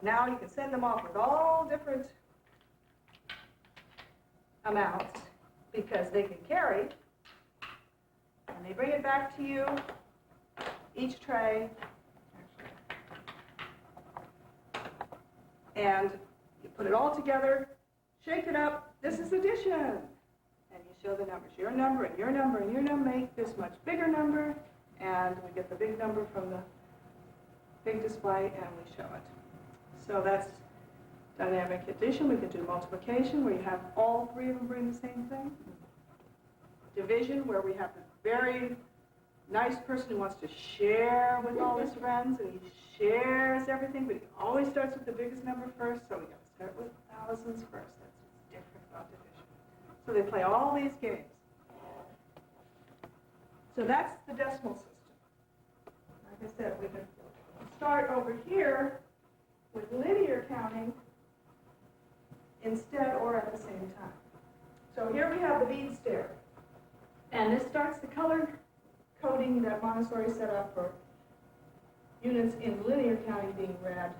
Now you can send them off with all different amounts because they can carry, and they bring it back to you, each tray, and you put it all together, shake it up, this is addition, and you show the numbers. Your number and your number and your number make this much bigger number, and we get the big number from the big display and we show it. So that's dynamic addition. We can do multiplication where you have all three of them bring the same thing. Division where we have the very nice person who wants to share with all his friends and he shares everything, but he always starts with the biggest number first, so we got to start with thousands first. That's what's different about division. So they play all these games. So that's the decimal system. Like I said, we can start over here with linear counting instead or at the same time. So here we have the bead stair. And this starts the color coding that Montessori set up for units in linear counting being red.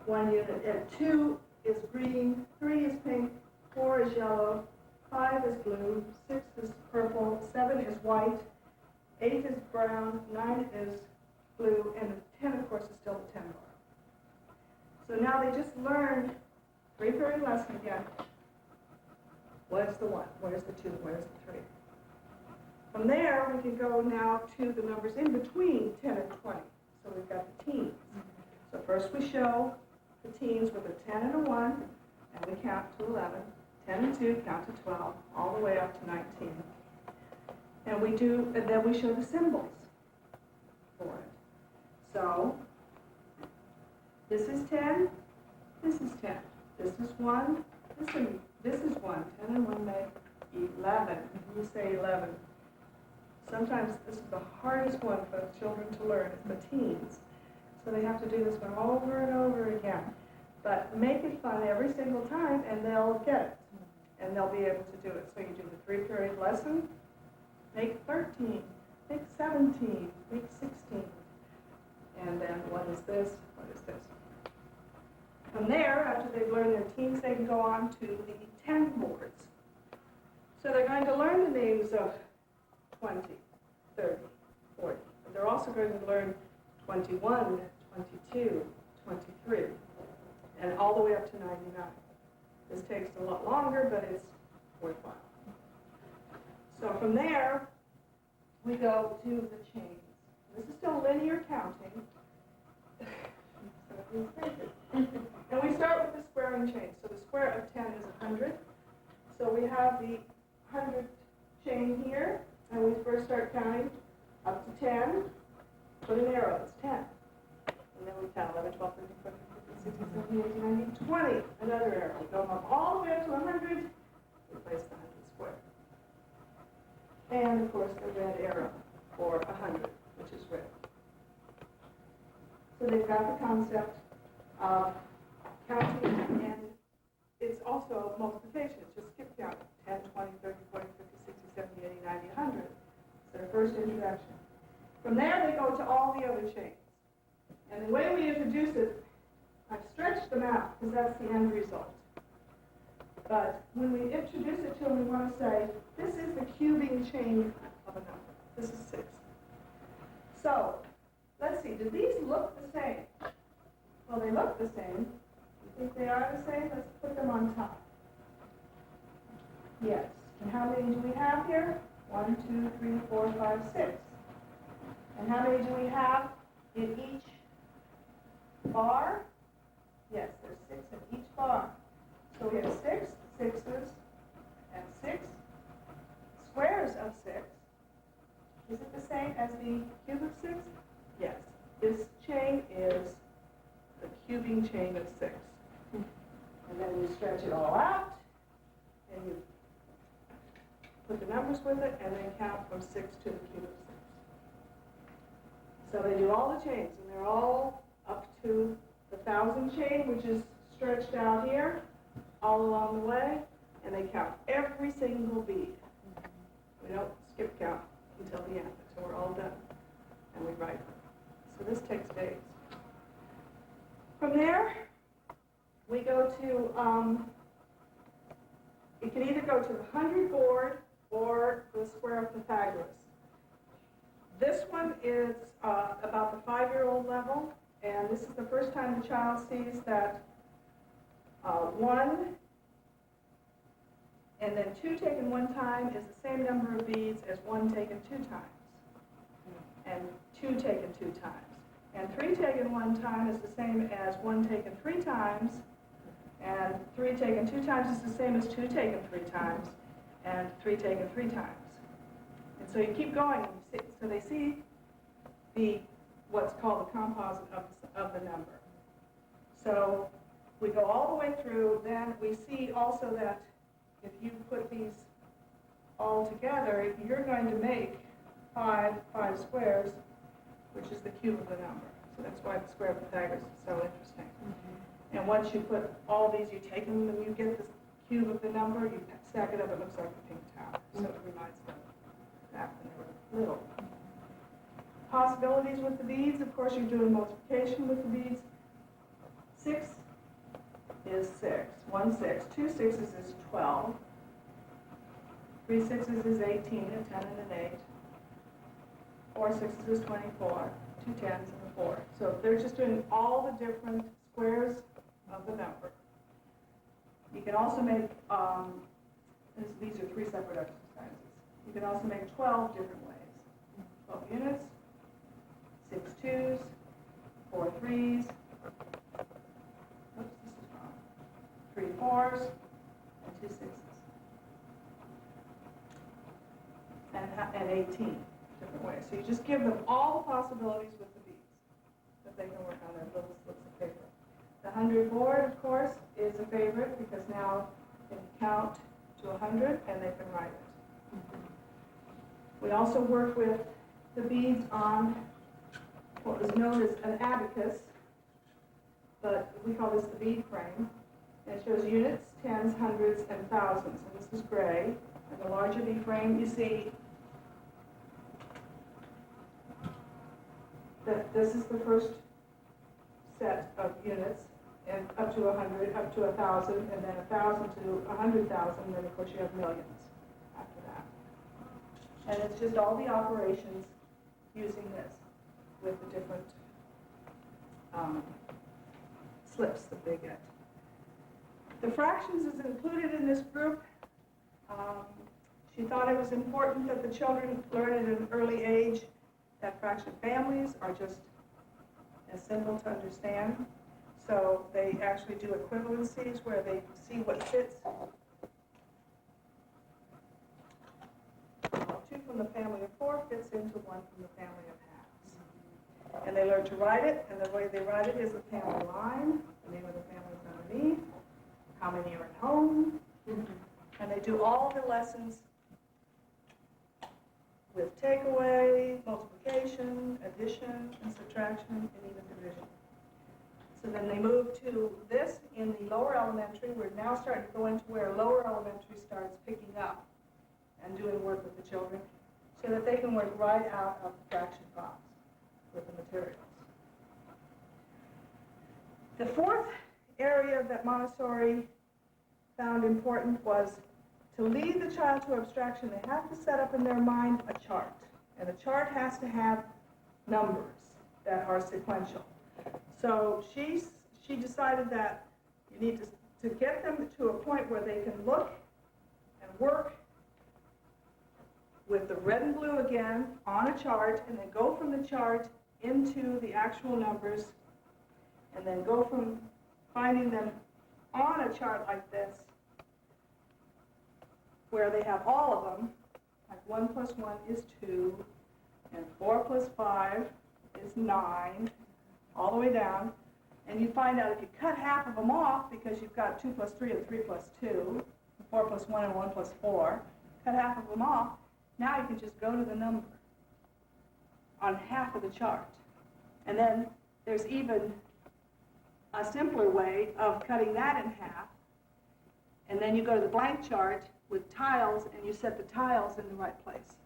1 unit at 2 is green, 3 is pink, 4 is yellow, 5 is blue, 6 is purple, 7 is white, 8 is brown, 9 is blue, and 10, of course, is still the 10 bar. So now they just learned 3-period lesson again. Where's the 1? Where's the 2? Where's the 3? From there, we can go now to the numbers in between 10 and 20. So we've got the teens. So first we show the teens with a 10 and a 1, and we count to 11. 10 and 2, count to 12, all the way up to 19. And then we show the symbols for it. So this is 10, this is 10, this is 1, this is 1. 10 and 1 make 11. You say 11. Sometimes this is the hardest one for children to learn, is the teens. So they have to do this one over and over again. But make it fun every single time and they'll get it. And they'll be able to do it. So you do the 3-period lesson, make 13, make 17, make 16. And then what is this? What is this? From there, after they've learned their teens, they can go on to the 10 boards. So they're going to learn the names of 20, 30, 40. But they're also going to learn 21, 22, 23, and all the way up to 99. This takes a lot longer, but it's worthwhile. So from there, we go to the chains. This is still linear counting. And we start with the squaring chain. So the square of 10 is 100. So we have the 100 chain here, and we first start counting up to 10. Put an arrow, it's 10. And then we count 11, 12, 13, 14, 15, 16, 17, 18, 19, 20. Another arrow. We go up all the way up to 100. We place the 100 square. And of course the red arrow for 100, which is red. So they've got the concept of counting, and it's also multiplication. It's just skip count. 10, 20, 30, 40, 50, 60, 70, 80, 90, 100. It's their first introduction. From there, they go to all the other chains. And the way we introduce it, I've stretched them out because that's the end result. But when we introduce it to them, we want to say, this is the cubing chain of a number. This is 6. So, let's see, do these look the same? Well, they look the same. You think they are the same? Let's put them on top. Yes. And how many do we have here? 1, 2, 3, 4, 5, 6. And how many do we have in each bar? Yes, there's 6 in each bar. So we have 6 sixes and 6 squares of 6. Is it the same as the cube of 6? Yes. This chain is the cubing chain of 6. And then you stretch it all out, and you put the numbers with it, and then count from 6 to the cube of 6. So they do all the chains, and they're all up to the 1,000 chain, which is stretched out here, all along the way, and they count every single bead. We don't skip count until the end, until we're all done, and we write them. So this takes days. From there, we go to, you can either go to the 100 board or the square of Pythagoras. This one is about the 5-year-old level, and this is the first time the child sees that 1 and then 2 taken 1 time is the same number of beads as 1 taken 2 times, and 2 taken 2 times. And 3 taken 1 time is the same as 1 taken 3 times, and 3 taken 2 times is the same as 2 taken 3 times, and 3 taken 3 times. And so you keep going, and you see, so they see what's called the composite of the number. So we go all the way through, then we see also that if you put these all together, you're going to make 5 squares, which is the cube of the number. So that's why the square of Pythagoras is so interesting. Mm-hmm. And once you put all these, you take them and you get the cube of the number, you stack it up, it looks like the pink tower. So it reminds them of that when they were little. Possibilities with the beads, of course you're doing multiplication with the beads. 6 is 6, 1 6, 2 6s is 12, 3 6s is 18, a 10 and an 8, 4 6s is 24, 2 10s and a 4. So they're just doing all the different squares of the number. You can also make, these are 3 separate exercises. You can also make 12 different ways. 12 units, 6 2s, 4 3s, oops, this is wrong, 3 4s, and 2 6s. And 18 different ways. So you just give them all the possibilities with the beads that they can work on their little slips of paper. The 100 board, of course, is a favorite because now they can count to 100 and they can write it. Mm-hmm. We also work with the beads on what was known as an abacus, but we call this the bead frame. And it shows units, tens, hundreds, and thousands. And this is gray. And the larger bead frame, you see that this is the first set of units, and up to 100, up to 1,000, and then 1,000 to 100,000, and then of course you have millions after that. And it's just all the operations using this with the different slips that they get. The fractions is included in this group. She thought it was important that the children learn at an early age that fraction families are just as simple to understand. So they actually do equivalencies where they see what fits. 2 from the family of 4 fits into 1 from the family of halves. And they learn to write it, and the way they write it is the family line, the name of the family is underneath, how many are at home, and they do all the lessons with takeaway, multiplication, addition, and subtraction, and even division. So then they move to this in the lower elementary. We're now starting to go into where lower elementary starts picking up and doing work with the children so that they can work right out of the fraction box with the materials. The 4th area that Montessori found important was to lead the child to abstraction. They have to set up in their mind a chart, and the chart has to have numbers that are sequential. So she decided that you need to get them to a point where they can look and work with the red and blue again on a chart, and then go from the chart into the actual numbers, and then go from finding them on a chart like this, where they have all of them, like 1 plus 1 is 2, and 4 plus 5 is 9, all the way down. And you find out if you cut half of them off, because you've got 2 plus 3 and 3 plus 2, 4 plus 1 and 1 plus 4, cut half of them off, now you can just go to the number on half of the chart. And then there's even a simpler way of cutting that in half, and then you go to the blank chart with tiles, and you set the tiles in the right place.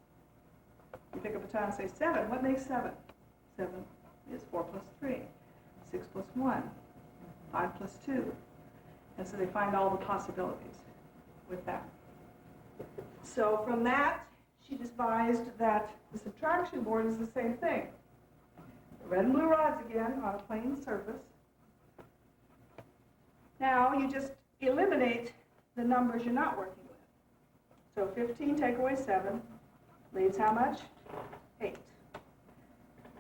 You pick up a tile and say 7. What makes 7? 7 is 4 plus 3, 6 plus 1, 5 plus 2. And so they find all the possibilities with that. So from that, she devised that the subtraction board is the same thing. The red and blue rods again on a plane surface. Now you just eliminate the numbers you're not working with. So 15 take away 7 leaves how much? 8.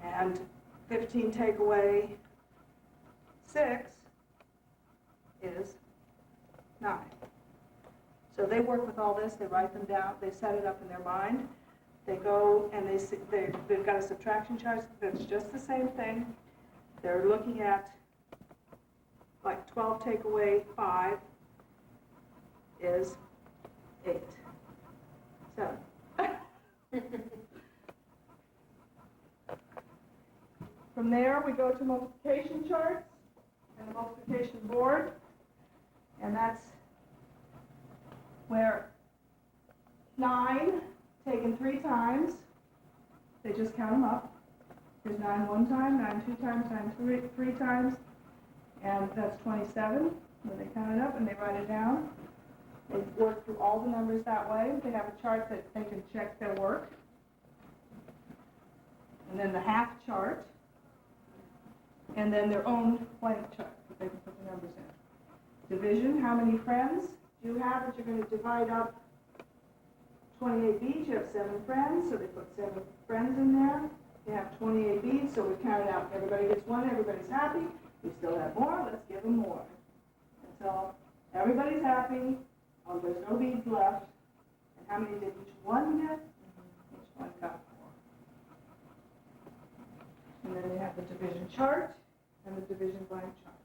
And 15 take away 6 is 9. So they work with all this, they write them down, they set it up in their mind. They go and they've got a subtraction chart that's just the same thing. They're looking at like 12 take away 5 is 8. 7. From there, we go to multiplication charts and the multiplication board, and that's where 9 taken 3 times, they just count them up. Here's 9 one time, 9 two times, 9 three times, and that's 27. When they count it up and they write it down, they work through all the numbers that way. They have a chart that they can check their work. And then the half chart, and then their own blank chart that they can put the numbers in. Division, how many friends do you have that you're going to divide up 28 beads? You have 7 friends, so they put 7 friends in there. You have 28 beads, so we count it out. Everybody gets 1, everybody's happy. We still have more, let's give them more. Until everybody's happy, there's no beads left. And how many did each one get? Each one got 4. And then they have the division chart and the division blank chart.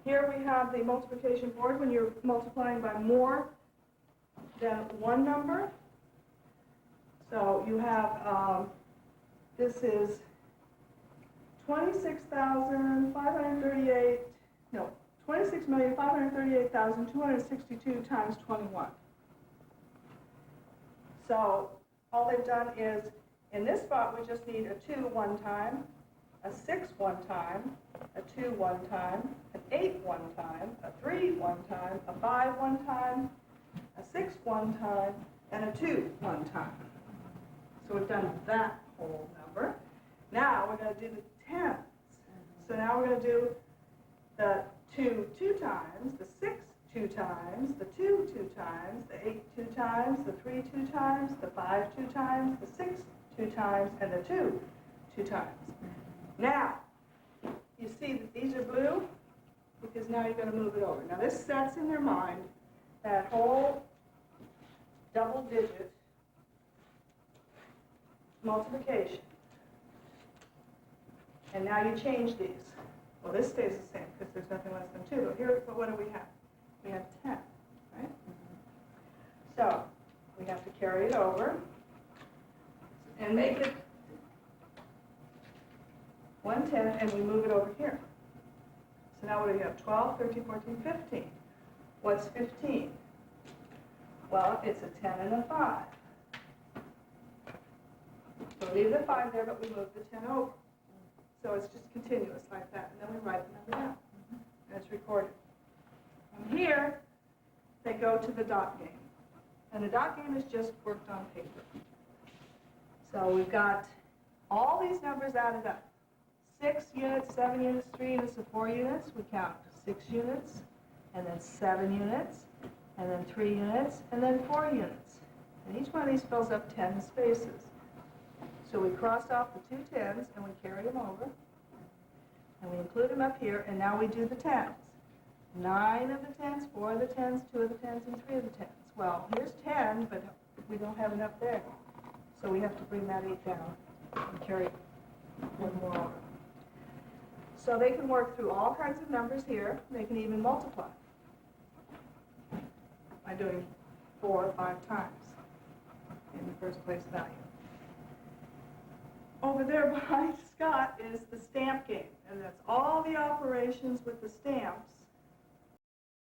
Here we have the multiplication board when you're multiplying by more than one number. So you have, this is 26,538,262 times 21. So all they've done is, in this spot, we just need a 2 one time, a 6 one time, a 2 one time, an 8 one time, a 3 one time, a 5 one time, a 6 one time, and a 2 one time. So we've done that whole number. Now we're going to do the tens. So now we're going to do the 2 2 times, the 6 2 times, the 2 2 times, the 8 2 times, the 3 2 times, the 5 2 times, the 6 2 times, and the 2 2 times. Now, you see that these are blue because now you're going to move it over. Now this sets in their mind that whole double digit multiplication. And now you change these. Well, this stays the same because there's nothing less than 2. But what do we have? We have 10, right? So we have to carry it over and make it 110, and we move it over here. So now what do we have? 12, 13, 14, 15. What's 15? Well, it's a 10 and a 5. So we leave the 5 there, but we move the 10 over. So it's just continuous like that, and then we write the number down, and it's recorded. From here, they go to the dot game, and the dot game is just worked on paper. So we've got all these numbers added up. 6 units, 7 units, 3 units, and 4 units. We count 6 units, and then 7 units, and then 3 units, and then 4 units. And each one of these fills up 10 spaces. So we cross off the 2 tens, and we carry them over, and we include them up here, and now we do the tens. 9 of the tens, 4 of the tens, 2 of the tens, and 3 of the tens. Well, here's 10, but we don't have enough there. So we have to bring that 8 down and carry one more over. So they can work through all kinds of numbers here. They can even multiply by doing 4 or 5 times in the first place value. Over there behind Scott is the stamp game, and that's all the operations with the stamps